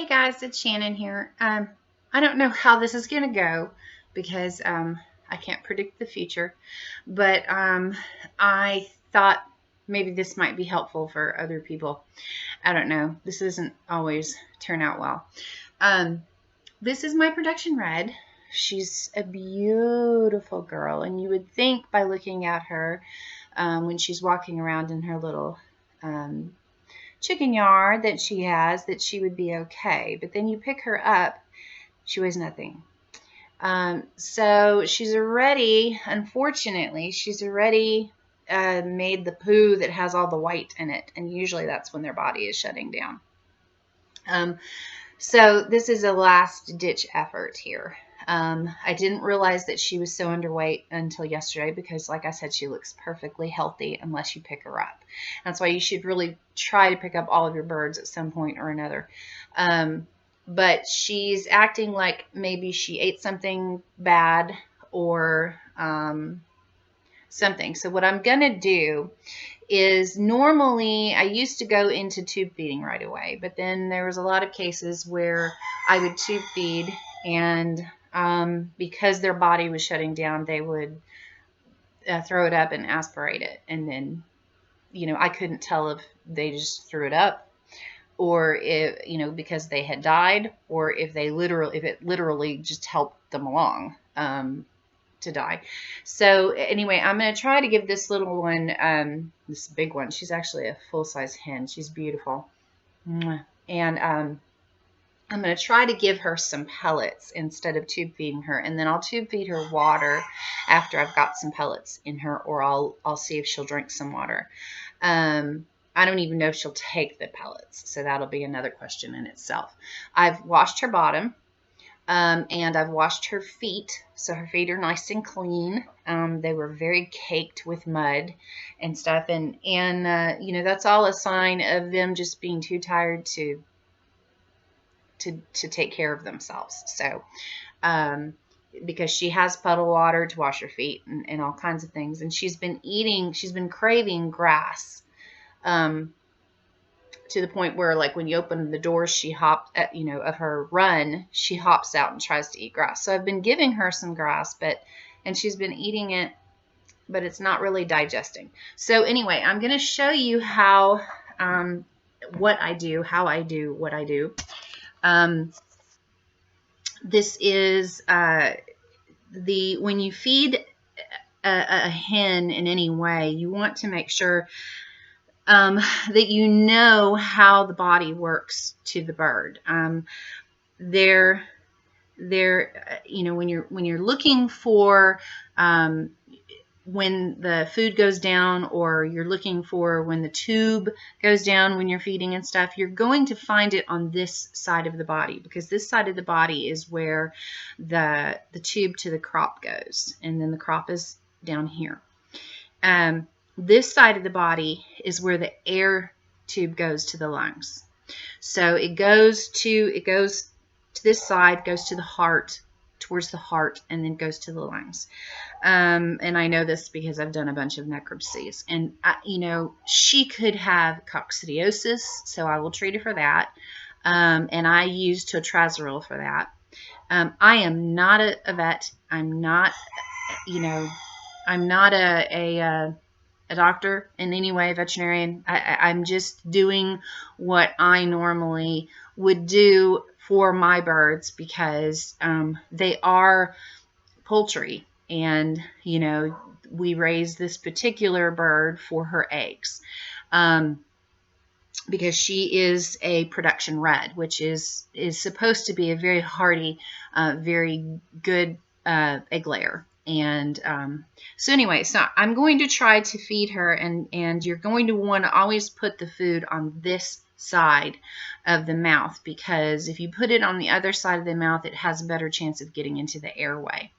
Hey guys, it's Shannon here. I don't know how this is going to go because I can't predict the future, but I thought maybe this might be helpful for other people. I don't know. This doesn't always turn out well. Um, this is my production red. She's a beautiful girl, and you would think by looking at her when she's walking around in her little um, chicken yard that she has that she would be okay. But then you pick her up, she weighs nothing. So she's already, unfortunately, she's already made the poo that has all the white in it. And usually that's when their body is shutting down. So this is a last ditch effort here. I didn't realize that she was so underweight until yesterday because, like I said, she looks perfectly healthy unless you pick her up. That's why you should really try to pick up all of your birds at some point or another. But she's acting like maybe she ate something bad or something. So what I'm going to do is normally I used to go into tube feeding right away, but then there was a lot of cases where I would tube feed and because their body was shutting down, they would throw it up and aspirate it. And then, I couldn't tell if they just threw it up or if, because they had died or if it literally just helped them along to die. So anyway, I'm going to try to give this little one, this big one, she's actually a full-size hen. She's beautiful. And I'm going to try to give her some pellets instead of tube feeding her. And then I'll tube feed her water after I've got some pellets in her, or I'll see if she'll drink some water. I don't even know if she'll take the pellets. So that'll be another question in itself. I've washed her bottom. And I've washed her feet, so her feet are nice and clean. They were very caked with mud and stuff, and that's all a sign of them just being too tired to take care of themselves. So, because she has puddle water to wash her feet and all kinds of things, and she's been craving grass. To the point where, like, when you open the door, she hopped at, of her run, she hops out and tries to eat grass. So I've been giving her some grass, and she's been eating it, but it's not really digesting. So anyway, I'm going to show you how, what I do, how I do what I do. This is, when you feed a hen in any way, you want to make sure that you know how the body works to the bird. When you're looking for when the food goes down, or you're looking for when the tube goes down when you're feeding and stuff, you're going to find it on this side of the body, because this side of the body is where the tube to the crop goes, and then the crop is down here. This side of the body is where the air tube goes to the lungs. So it goes to this side, goes to the heart, towards the heart, and then goes to the lungs. And I know this because I've done a bunch of necropsies. And, she could have coccidiosis, so I will treat her for that. And I use totrazeril for that. I am not a vet. I'm not, I'm not a doctor in any way, veterinarian. I'm just doing what I normally would do for my birds, because they are poultry, and we raise this particular bird for her eggs, because she is a production red, which is supposed to be a very hardy, very good egg layer. And so anyway, so I'm going to try to feed her, and you're going to want to always put the food on this side of the mouth, because if you put it on the other side of the mouth, it has a better chance of getting into the airway.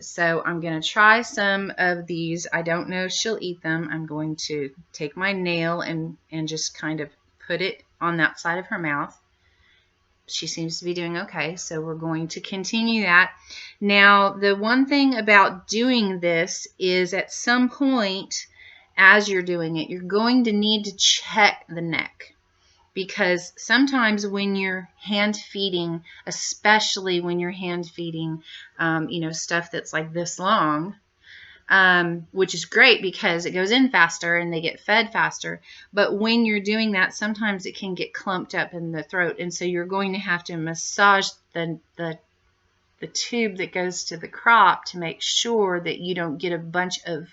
So I'm going to try some of these. I don't know if she'll eat them. I'm going to take my nail and just kind of put it on that side of her mouth. She seems to be doing okay, so we're going to continue that. Now, the one thing about doing this is, at some point as you're doing it, you're going to need to check the neck. because sometimes when you're hand feeding, especially when you're hand feeding, stuff that's like this long, which is great because it goes in faster and they get fed faster. But when you're doing that, sometimes it can get clumped up in the throat. And so you're going to have to massage the tube that goes to the crop to make sure that you don't get a bunch of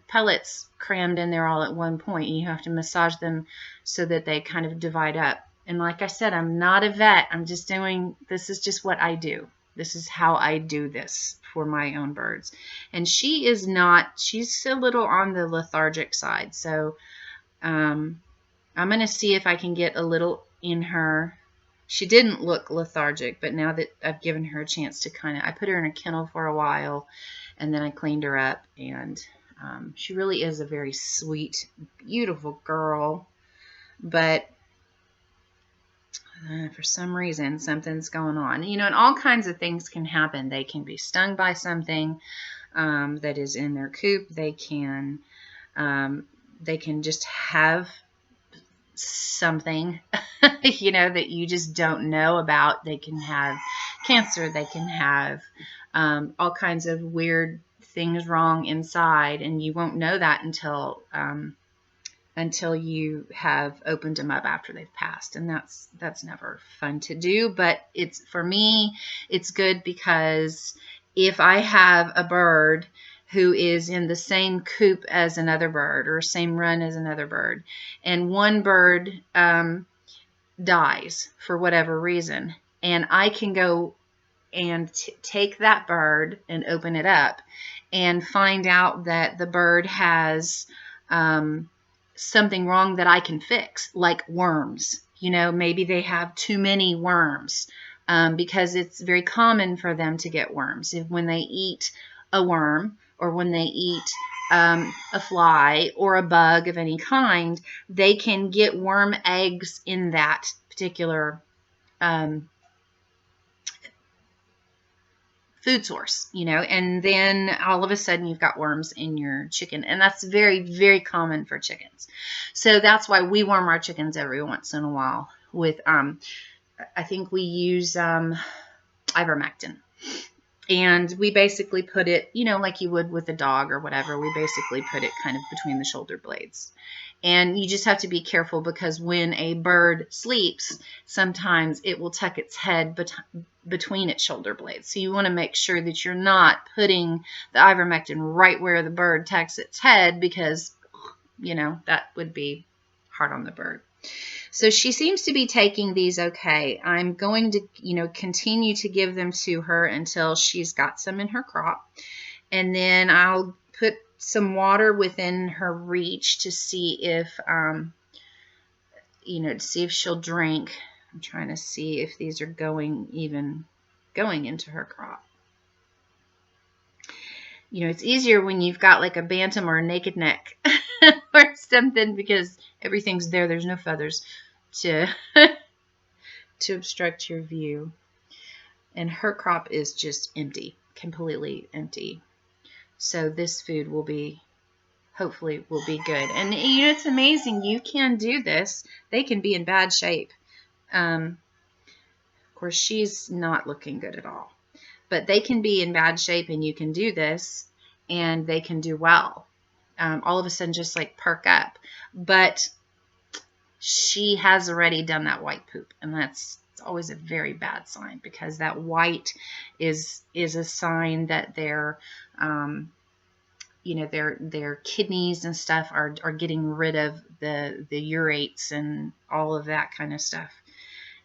pellets crammed in there all at one point. You have to massage them so that they kind of divide up. And like I said, I'm not a vet. This is just what I do. This is how I do this for my own birds. And she's a little on the lethargic side. So I'm going to see if I can get a little in her. She didn't look lethargic, but now that I've given her a chance to I put her in a kennel for a while, and then I cleaned her up, and she really is a very sweet, beautiful girl. But for some reason, something's going on. And all kinds of things can happen. They can be stung by something that is in their coop. They can just have something, that you just don't know about. They can have cancer. They can have all kinds of weird things wrong inside, and you won't know that until you have opened them up after they've passed, and that's never fun to do. But for me, it's good, because if I have a bird who is in the same coop as another bird or same run as another bird, and one bird dies for whatever reason, and I can go and take that bird and open it up and find out that the bird has something wrong that I can fix, like worms. Maybe they have too many worms, because it's very common for them to get worms. When they eat a worm, or when they eat a fly or a bug of any kind, they can get worm eggs in that particular food source, and then all of a sudden you've got worms in your chicken, and that's very, very common for chickens. So that's why we worm our chickens every once in a while with, I think we use ivermectin. And we basically put it, like you would with a dog or whatever, we basically put it kind of between the shoulder blades. And you just have to be careful, because when a bird sleeps, sometimes it will tuck its head between its shoulder blades. So you want to make sure that you're not putting the ivermectin right where the bird tucks its head, because, that would be hard on the bird. So she seems to be taking these okay. I'm going to, continue to give them to her until she's got some in her crop. And then I'll put some water within her reach to see if, she'll drink. I'm trying to see if these are going into her crop. It's easier when you've got like a bantam or a naked neck or something, because everything's there. There's no feathers to obstruct your view. And her crop is just empty, completely empty. So this food hopefully will be good. And it's amazing. You can do this. They can be in bad shape. Of course, she's not looking good at all. But they can be in bad shape, and you can do this, and they can do well. All of a sudden just like perk up. But she has already done that white poop, and it's always a very bad sign, because that white is a sign that their kidneys and stuff are getting rid of the urates and all of that kind of stuff.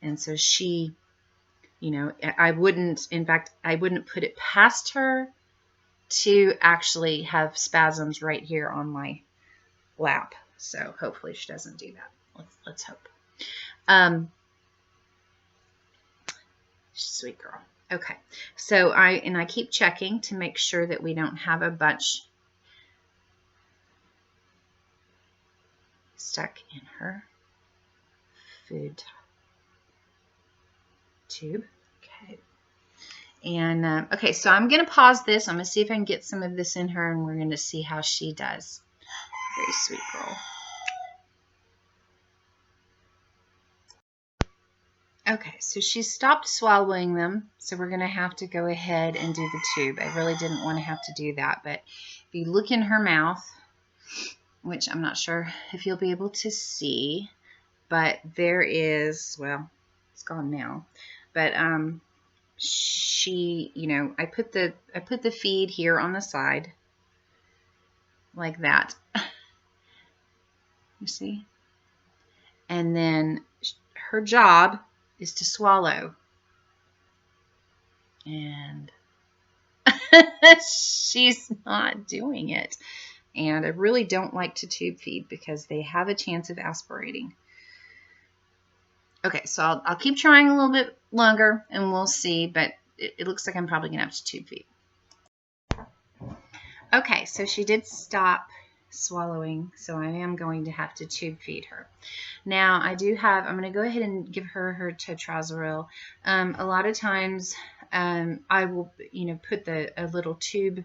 And so she, I wouldn't put it past her to actually have spasms right here on my lap. So hopefully she doesn't do that. Let's hope. Sweet girl. Okay. So I keep checking to make sure that we don't have a bunch stuck in her food tube. Okay. And, okay, so I'm going to pause this. I'm going to see if I can get some of this in her, and we're going to see how she does. Very sweet girl. Okay, so she stopped swallowing them, so we're going to have to go ahead and do the tube. I really didn't want to have to do that, but if you look in her mouth, which I'm not sure if you'll be able to see, but there is, well, it's gone now, but she, you know, I put the feed here on the side like that. You see? And then her job is to swallow. And she's not doing it. And I really don't like to tube feed because they have a chance of aspirating. Okay, so I'll keep trying a little bit longer and we'll see, but it looks like I'm probably going to have to tube feed. Okay, so she did stop swallowing, so I am going to have to tube feed her. Now, I'm going to go ahead and give her totrosaril. A lot of times I will, put a little tube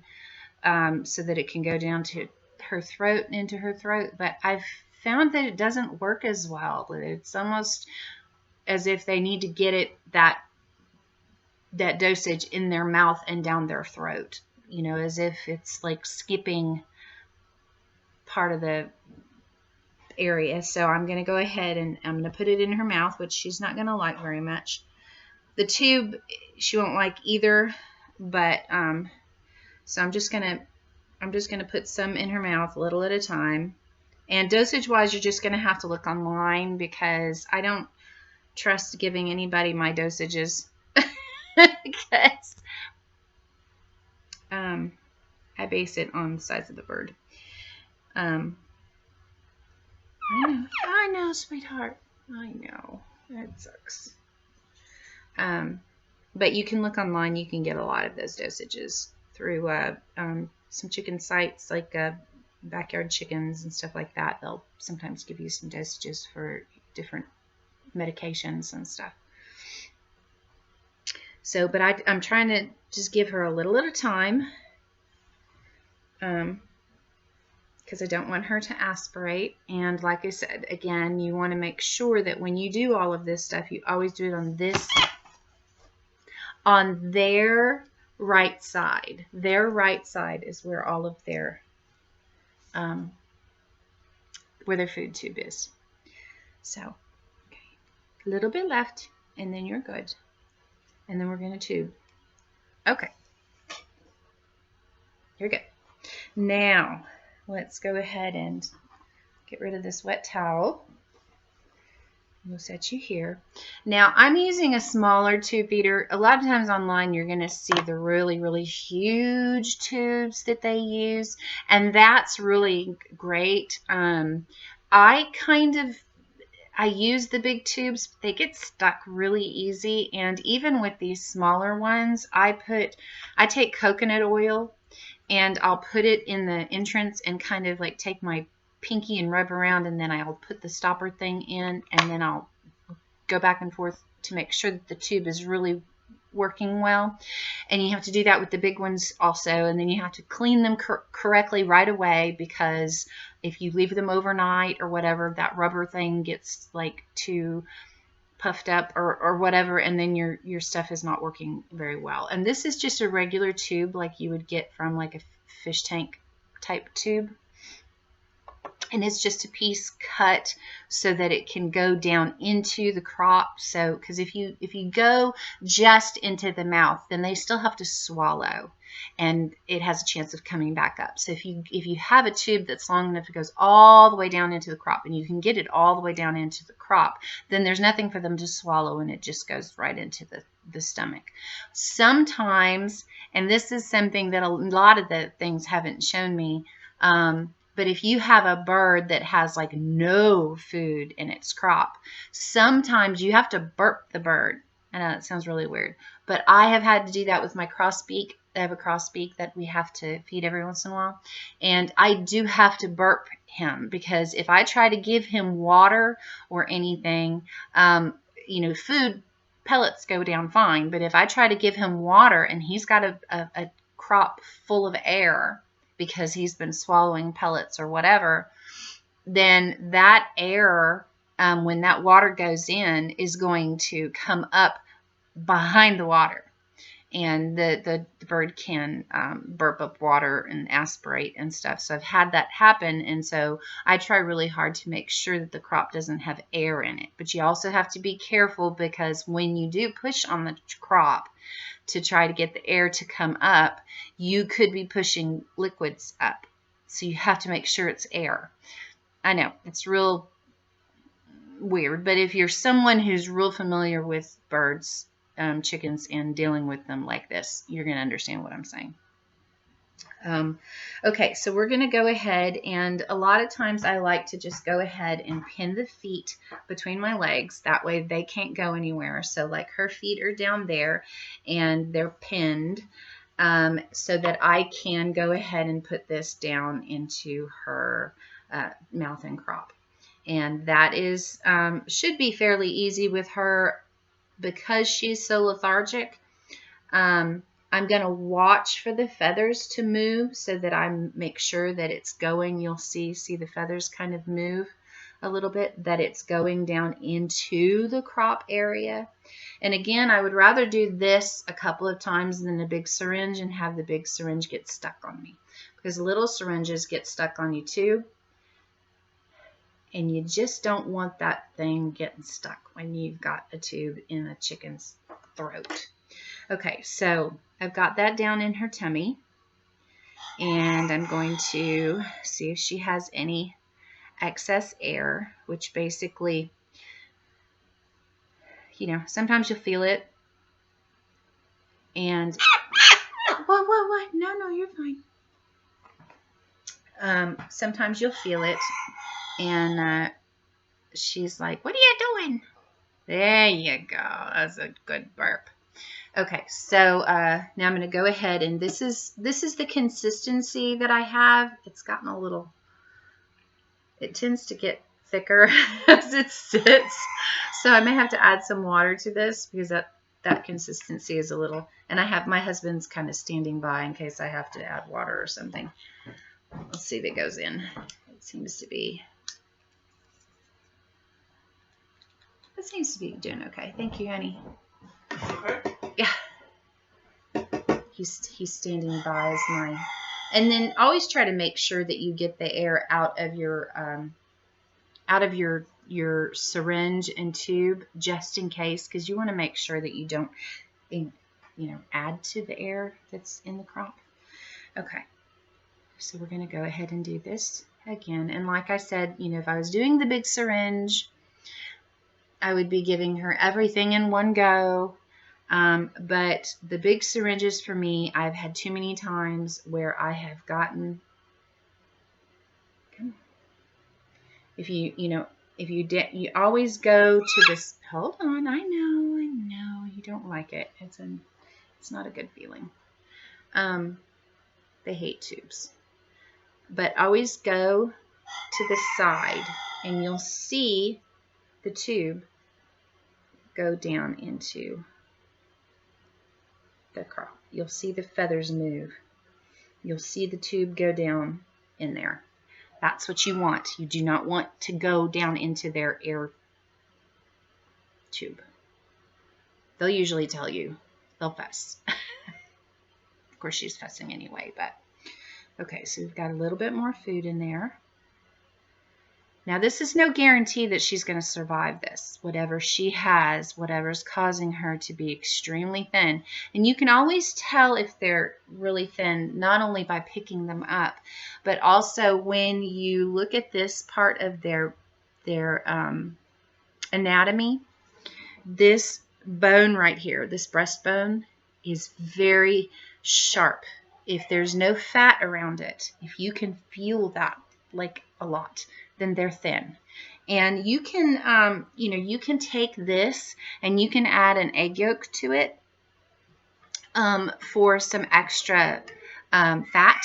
so that it can go down to her throat and into her throat, but I've found that it doesn't work as well. It's almost as if they need to get that dosage in their mouth and down their throat, as if it's like skipping part of the area. So I'm going to go ahead and I'm going to put it in her mouth, which she's not going to like very much. The tube she won't like either, but so I'm just going to put some in her mouth a little at a time. And dosage wise, you're just going to have to look online because I don't trust giving anybody my dosages because I base it on the size of the bird. I know, sweetheart. I know. It sucks. But you can look online. You can get a lot of those dosages through some chicken sites like Backyard Chickens and stuff like that. They'll sometimes give you some dosages for different medications and stuff. So, but I'm trying to just give her a little at a time because I don't want her to aspirate. And like I said, again, you want to make sure that when you do all of this stuff, you always do it on their right side. Their right side is where all of their where their food tube is. So, okay, a little bit left, and then you're good. And then we're going to tube. Okay, you're good. Now, let's go ahead and get rid of this wet towel. We'll set you here. Now, I'm using a smaller tube feeder. A lot of times online, you're going to see the really, really huge tubes that they use, and that's really great. I use the big tubes, but they get stuck really easy, and even with these smaller ones, I take coconut oil, and I'll put it in the entrance and kind of like take my pinky and rub around, and then I'll put the stopper thing in, and then I'll go back and forth to make sure that the tube is really working well. And you have to do that with the big ones also, and then you have to clean them correctly right away, because if you leave them overnight or whatever, that rubber thing gets like too puffed up or whatever, and then your stuff is not working very well. And this is just a regular tube like you would get from like a fish tank type tube. And it's just a piece cut so that it can go down into the crop. So, because if you go just into the mouth, then they still have to swallow, and it has a chance of coming back up. So if you have a tube that's long enough, it goes all the way down into the crop, and you can get it all the way down into the crop, then there's nothing for them to swallow, and it just goes right into the stomach. Sometimes, and this is something that a lot of the things haven't shown me, but if you have a bird that has like no food in its crop, sometimes you have to burp the bird. I know that sounds really weird, but I have had to do that with my crossbeak. I have a crossbeak that we have to feed every once in a while, and I do have to burp him, because if I try to give him water or anything, food pellets go down fine, but if I try to give him water and he's got a crop full of air because he's been swallowing pellets or whatever, then that air when that water goes in, is going to come up behind the water. And the bird can burp up water and aspirate and stuff. So I've had that happen. And so I try really hard to make sure that the crop doesn't have air in it. But you also have to be careful, because when you do push on the crop to try to get the air to come up, you could be pushing liquids up. So you have to make sure it's air. I know, it's real weird, but if you're someone who's real familiar with birds, chickens, and dealing with them like this, you're going to understand what I'm saying. Okay, so we're going to go ahead, and a lot of times I like to just go ahead and pin the feet between my legs. That way they can't go anywhere. So like her feet are down there and they're pinned, so that I can go ahead and put this down into her mouth and crop. And that is should be fairly easy with her, because she's so lethargic. I'm going to watch for the feathers to move so that I make sure that it's going. You'll see the feathers kind of move a little bit, that it's going down into the crop area. And again, I would rather do this a couple of times than a big syringe and have the big syringe get stuck on me, because little syringes get stuck on you too. And you just don't want that thing getting stuck when you've got a tube in a chicken's throat. Okay, so I've got that down in her tummy, and I'm going to see if she has any excess air, which basically, sometimes you'll feel it. And what? No, you're fine. Sometimes you'll feel it, and she's like, "What are you doing?" There you go. That's a good burp. Okay, so now I'm going to go ahead, and this is the consistency that I have. It's gotten a little, it tends to get thicker as it sits. So I may have to add some water to this, because that consistency is a little, and I have my husband's kind of standing by in case I have to add water or something. Let's see if it goes in. It seems to be doing okay. Thank you, honey. Okay. Yeah. He's standing by as mine. And then always try to make sure that you get the air out of your syringe and tube, just in case, because you want to make sure that you don't add to the air that's in the crop. Okay. So we're going to go ahead and do this again. And like I said, if I was doing the big syringe, I would be giving her everything in one go. But the big syringes for me, I've had too many times where I have gotten, if you always go to this, hold on, I know, you don't like it. It's not a good feeling. They hate tubes. But always go to the side, and you'll see the tube go down into the crop. You'll see the feathers move. You'll see the tube go down in there. That's what you want. You do not want to go down into their air tube. They'll usually tell you. They'll fuss. Of course, she's fussing anyway, but okay, so we've got a little bit more food in there. Now, this is no guarantee that she's going to survive this, whatever she has, whatever's causing her to be extremely thin. And you can always tell if they're really thin, not only by picking them up, but also when you look at this part of their anatomy. This bone right here, this breastbone, is very sharp. If there's no fat around it, if you can feel that like a lot, then they're thin. And you can, you can take this and you can add an egg yolk to it for some extra fat,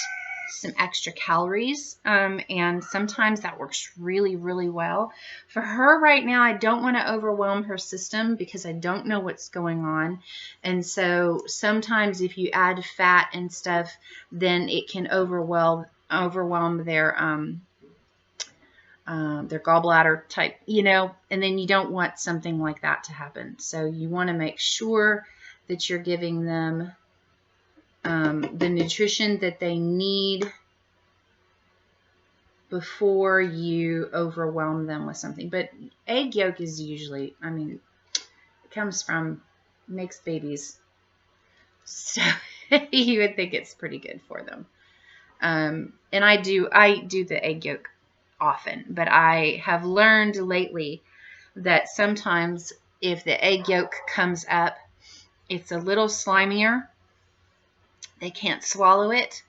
some extra calories, and sometimes that works really, really well. For her right now, I don't want to overwhelm her system because I don't know what's going on. And so sometimes if you add fat and stuff, then it can overwhelm their their gallbladder type, you know, and then you don't want something like that to happen. So you want to make sure that you're giving them the nutrition that they need before you overwhelm them with something. But egg yolk is usually, I mean, it comes from mixed babies. So you would think it's pretty good for them. And I do the egg yolk often, but I have learned lately that sometimes if the egg yolk comes up, it's a little slimier. They can't swallow it,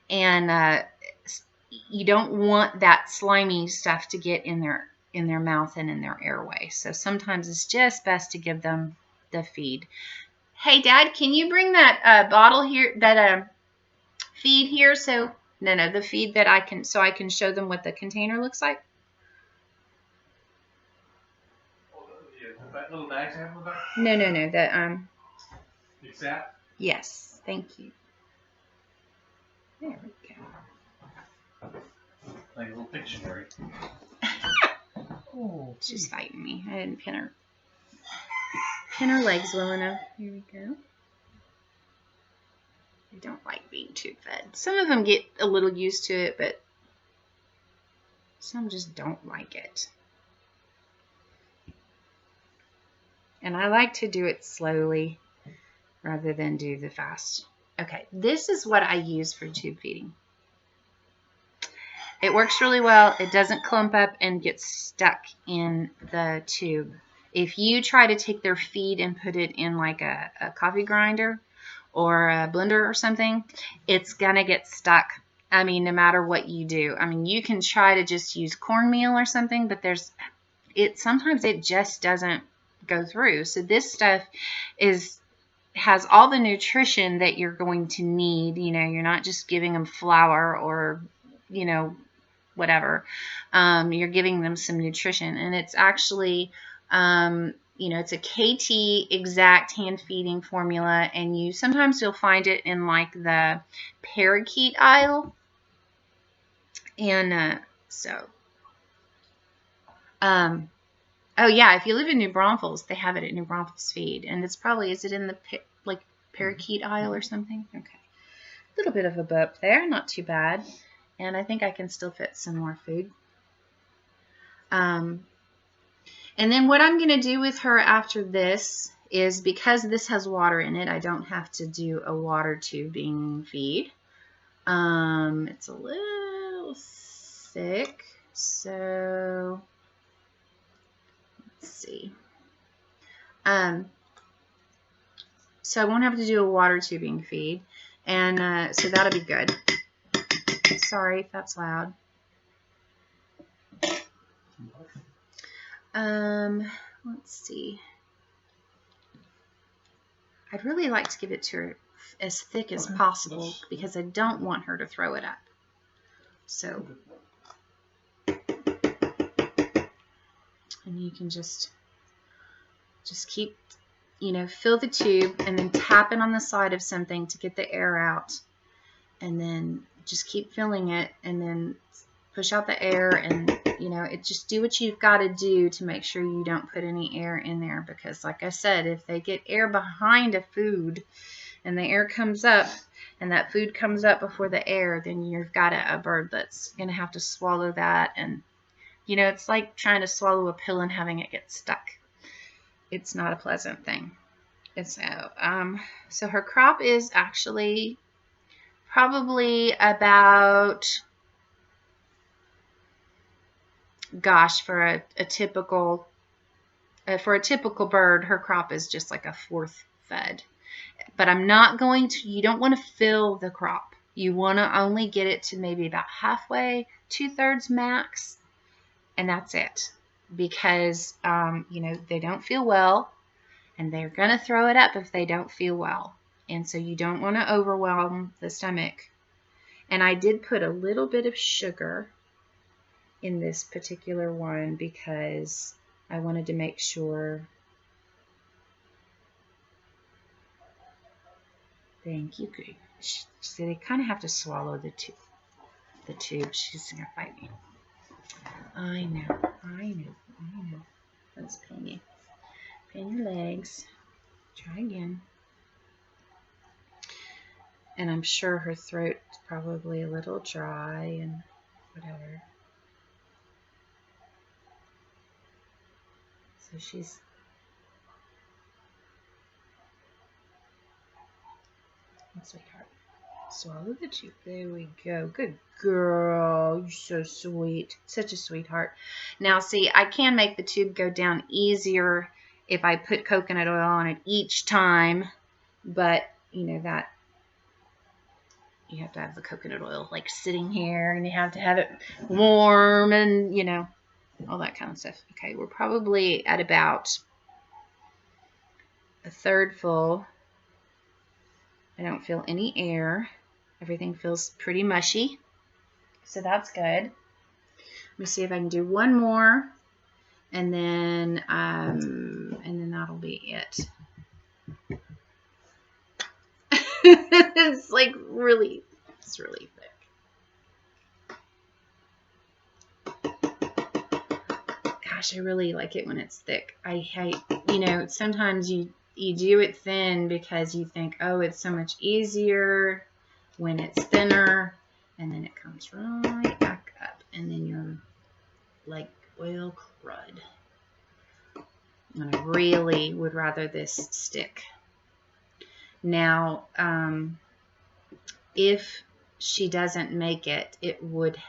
and you don't want that slimy stuff to get in their mouth and in their airway. So sometimes it's just best to give them the feed. Hey, Dad, can you bring that bottle here, that feed here? So no, the feed that I can show them what the container looks like. That little bags have about? No. The It's that? Yes, thank you. There we go. Like a little Pictionary. Oh, she's fighting me. I didn't pin her legs well enough. Here we go. They don't like being tube fed. Some of them get a little used to it, but some just don't like it. And I like to do it slowly rather than do the fast. Okay, this is what I use for tube feeding. It works really well. It doesn't clump up and get stuck in the tube. If you try to take their feed and put it in like a coffee grinder or a blender or something, it's gonna get stuck. I mean, no matter what you do. I mean, you can try to just use cornmeal or something, but sometimes it just doesn't go through. So this stuff has all the nutrition that you're going to need. You know, you're not just giving them flour or, you know, whatever. You're giving them some nutrition, and it's actually, you know, it's a KT exact hand feeding formula, and sometimes you'll find it in like the parakeet aisle, and oh yeah, if you live in New Braunfels, they have it at New Braunfels Feed, and is it in the like parakeet aisle or something? Okay, a little bit of a burp there, not too bad. And I think I can still fit some more food. And then what I'm going to do with her after this is, because this has water in it, I don't have to do a water tubing feed. It's a little thick, so let's see. So I won't have to do a water tubing feed, and so that'll be good. Sorry if that's loud. Let's see. I'd really like to give it to her as thick as possible because I don't want her to throw it up. So, and you can just keep, you know, fill the tube and then tap it on the side of something to get the air out, and then just keep filling it, and then push out the air, and you know, just do what you've got to do to make sure you don't put any air in there, because like I said, if they get air behind a food and the air comes up and that food comes up before the air, then you've got a bird that's going to have to swallow that, and you know, it's like trying to swallow a pill and having it get stuck. It's not a pleasant thing. So her crop is actually probably about, gosh, for a typical bird, her crop is just like a fourth fed. But I'm not going to, you don't want to fill the crop. You want to only get it to maybe about halfway, 2/3 max, and that's it. Because, you know, they don't feel well, and they're going to throw it up if they don't feel well. And so you don't want to overwhelm the stomach. And I did put a little bit of sugar in this particular one because I wanted to make sure. Thank you. See, they kind of have to swallow the tube. She's going to fight me. I know. Let's pain you. Pain your legs. Try again. And I'm sure her throat's probably a little dry and whatever. So she's... Sweetheart. Swallow the tube. There we go. Good girl. You're so sweet. Such a sweetheart. Now, see, I can make the tube go down easier if I put coconut oil on it each time. But, you know, that you have to have the coconut oil like sitting here, and you have to have it warm, and, you know, all that kind of stuff. Okay, we're probably at about a third full. I don't feel any air. Everything feels pretty mushy, so that's good. Let me see if I can do one more, and then that'll be it. It's like really, it's really thick. Gosh, I really like it when it's thick. I hate, you know, sometimes you do it thin because you think, oh, it's so much easier when it's thinner, and then it comes right back up, and then you're like oil crud. And I really would rather this stick. Now, if she doesn't make it, it would,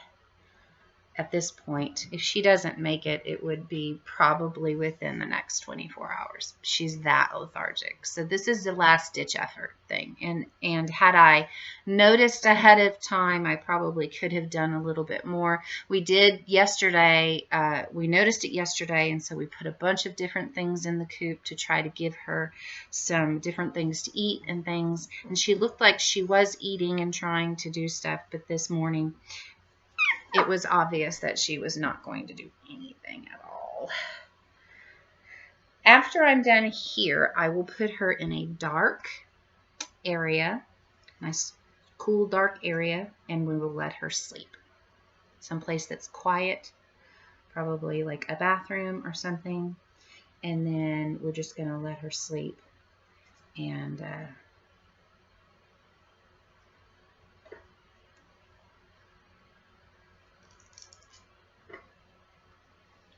at this point, if she doesn't make it, it would be probably within the next 24 hours. She's that lethargic. So this is the last ditch effort thing. And had I noticed ahead of time, I probably could have done a little bit more. We did yesterday, we noticed it yesterday, and so we put a bunch of different things in the coop to try to give her some different things to eat and things. And she looked like she was eating and trying to do stuff, but this morning it was obvious that she was not going to do anything at all. After I'm done here, I will put her in a dark area, nice cool dark area, and we will let her sleep. Someplace that's quiet, probably like a bathroom or something, and then we're just going to let her sleep. And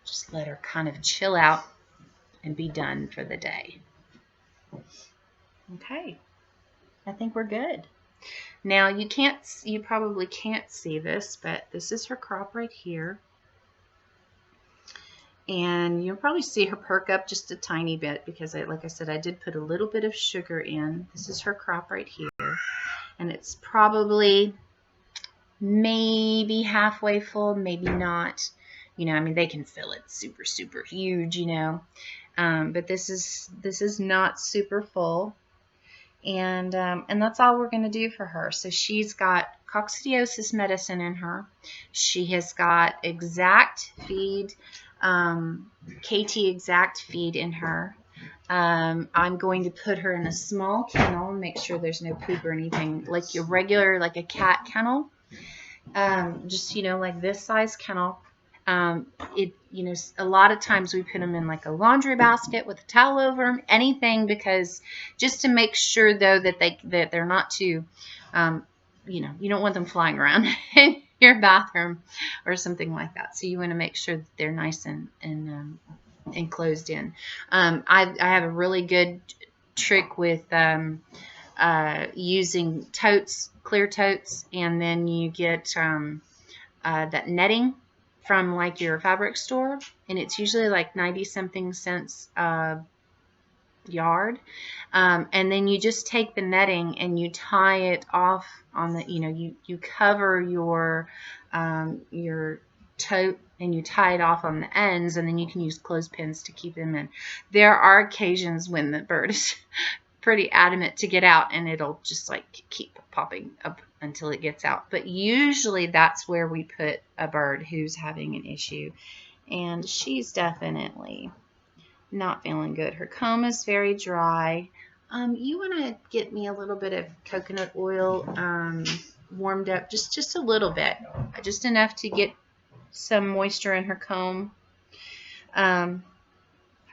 just let her kind of chill out and be done for the day. Okay, I think we're good. Now you probably can't see this, but this is her crop right here. And you'll probably see her perk up just a tiny bit because, like I said, I did put a little bit of sugar in. This is her crop right here. And it's probably maybe halfway full, maybe not. You know, I mean, they can fill it super, super huge, you know. But this is not super full. And that's all we're going to do for her. So she's got coccidiosis medicine in her. She has got exact feed, KT exact feed in her. I'm going to put her in a small kennel and make sure there's no poop or anything, like your regular, like a cat kennel. Just, you know, like this size kennel. You know, a lot of times we put them in like a laundry basket with a towel over them, anything, because just to make sure though that they're not too, you know, you don't want them flying around in your bathroom or something like that. So you want to make sure that they're nice and enclosed in. I have a really good trick with using totes, clear totes, and then you get that netting from like your fabric store, and it's usually like 90-something cents a yard, and then you just take the netting and you tie it off on the, you know, you cover your tote and you tie it off on the ends, and then you can use clothespins to keep them in. There are occasions when the bird is pretty adamant to get out, and it'll just like keep popping up until it gets out. But usually that's where we put a bird who's having an issue, and she's definitely not feeling good. Her comb is very dry. You want to get me a little bit of coconut oil warmed up, just a little bit, just enough to get some moisture in her comb. Her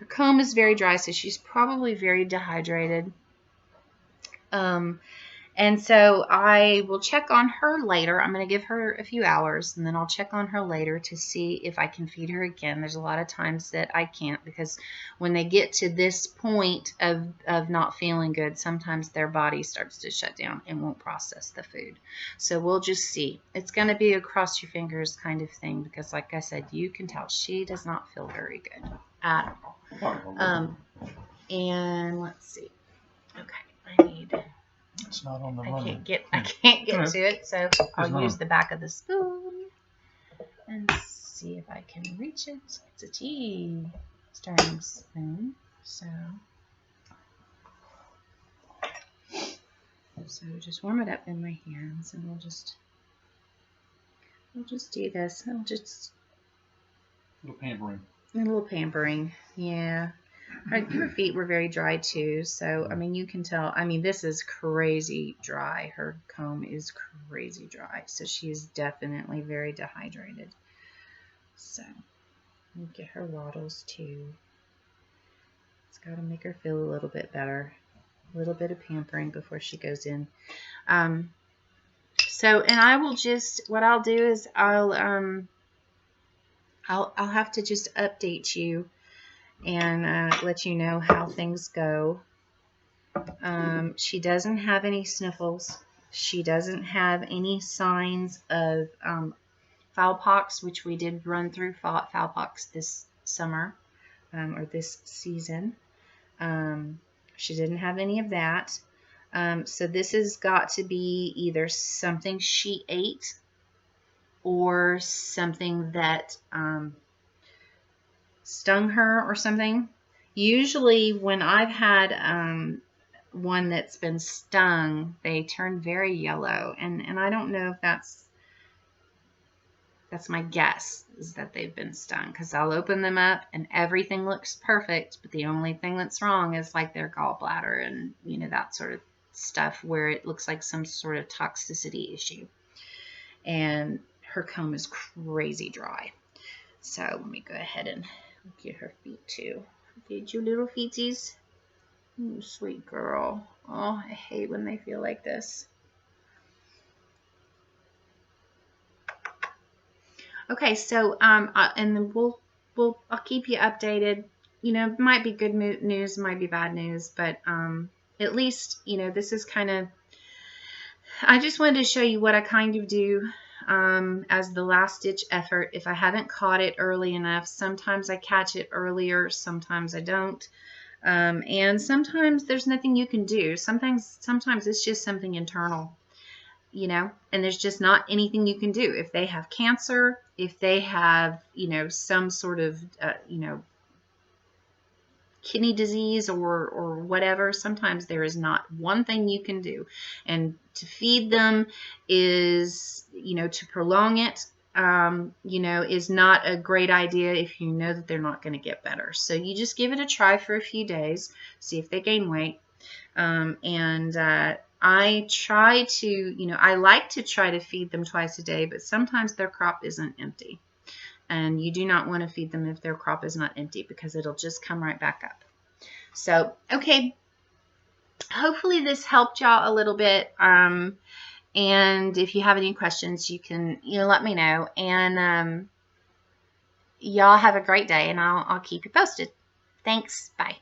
comb is very dry, so she's probably very dehydrated. And so I will check on her later. I'm going to give her a few hours, and then I'll check on her later to see if I can feed her again. There's a lot of times that I can't, because when they get to this point of not feeling good, sometimes their body starts to shut down and won't process the food. So we'll just see. It's going to be a cross your fingers kind of thing, because like I said, you can tell she does not feel very good at all. And let's see. Okay, I need... It's not on the I running. can't get to it, so I'll use the back of the spoon and see if I can reach it. It's a tea stirring spoon, so just warm it up in my hands, and we'll just do this. I'll just A little pampering. a little pampering, yeah. Her feet were very dry too, so I mean, you can tell. I mean, this is crazy dry. Her comb is crazy dry, so she is definitely very dehydrated. So we'll get her waddles too. It's got to make her feel a little bit better. A little bit of pampering before she goes in. So, and I will just, what I'll do is I'll have to just update you and let you know how things go. She doesn't have any sniffles. She doesn't have any signs of fowl pox, which we did run through fowl pox this summer or this season. She didn't have any of that. So this has got to be either something she ate or something that stung her or something. Usually when I've had one that's been stung, they turn very yellow, and I don't know if that's my guess, is that they've been stung, because I'll open them up and everything looks perfect, but the only thing that's wrong is like their gallbladder and that sort of stuff, where it looks like some sort of toxicity issue. And her comb is crazy dry. So let me go ahead and get her feet too. Did you little feeties? Ooh, sweet girl. Oh, I hate when they feel like this. Okay, so and then I'll keep you updated. It might be good news, might be bad news, but at least this is kind of. I just wanted to show you what I kind of do as the last ditch effort. If I haven't caught it early enough, sometimes I catch it earlier, sometimes I don't. And sometimes there's nothing you can do. Sometimes it's just something internal, and there's just not anything you can do. If they have cancer, if they have, some sort of, kidney disease or whatever, sometimes there is not one thing you can do. And to feed them is, to prolong it, is not a great idea if you know that they're not going to get better. So you just give it a try for a few days, see if they gain weight. I try to, I like to try to feed them twice a day, but sometimes their crop isn't empty. And you do not want to feed them if their crop is not empty, because it'll just come right back up. So, okay. Hopefully this helped y'all a little bit. And if you have any questions, you can, let me know. And y'all have a great day, and I'll keep you posted. Thanks. Bye.